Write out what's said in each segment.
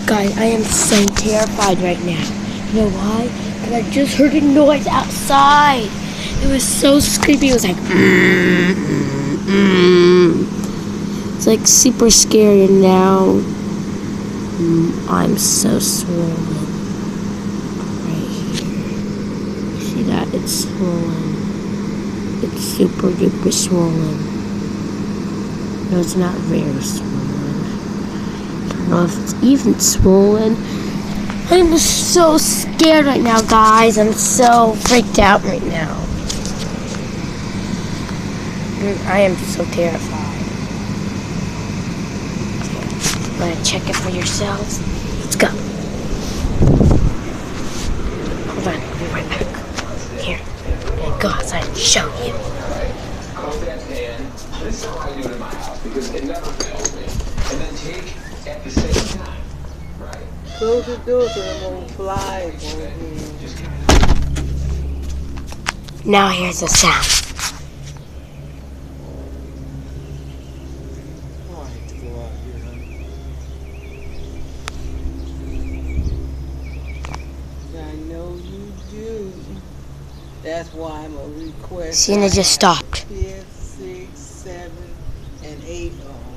Guys, I am so terrified right now. You know why? Because I just heard a noise outside. It was so creepy. It was like, It's like super scary, and now I'm so swollen. Right here. See that? It's swollen. It's super duper swollen. No, it's not very swollen. I don't know if it's even swollen. I'm so scared right now, guys. I'm so freaked out right now. I am so terrified. I'm gonna check it for yourselves. Let's go. Hold on, I'll be right back. Here, I'm gonna go outside and show you. This is how I do it in my house because it never fails me. And then take at the same time. Right. Close the door so it won't fly. Now here's the sound. I know you do. That's why I'm a request. See, and it just stopped. 5, 6, 7, and 8 on.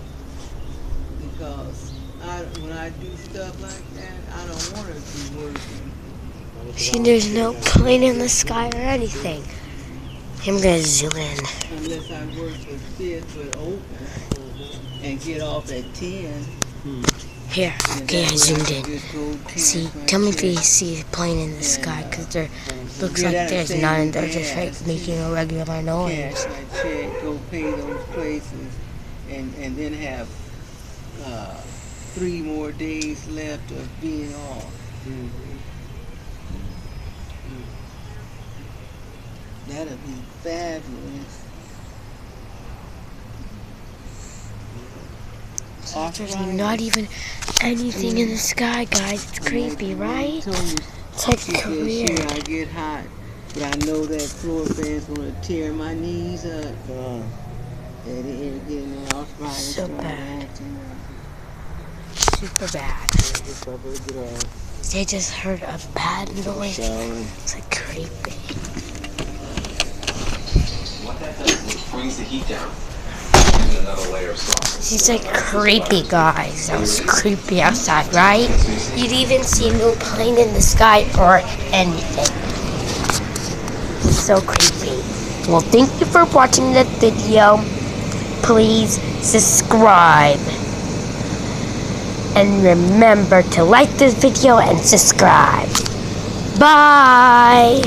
Because when I do stuff like that, I don't want it to be working. See, there's no plane in the sky or anything. I'm gonna zoom in. Unless I work with this but open and get off at 10. Here, okay, I zoomed in. See, tell me if you see a plane in the sky, because there looks like there's none. They're just like making a regular noise. Cash, I check, go pay those places, and then have 3 more days left of being off. That'll be fabulous. There's not even anything in the sky, guys. It's creepy, right? It's like Korea. Sure, I get hot, but I know that floor fan's gonna tear my knees up. And they're getting arthritis. So bad. Super bad. They just heard a bad noise. It's like creepy. What that does is it brings the heat down. Another layer of softness. It's like creepy, guys. That was creepy outside, right? You'd even see no plane in the sky or anything. It's so creepy. Well, thank you for watching that video. Please subscribe. And remember to like this video and subscribe. Bye!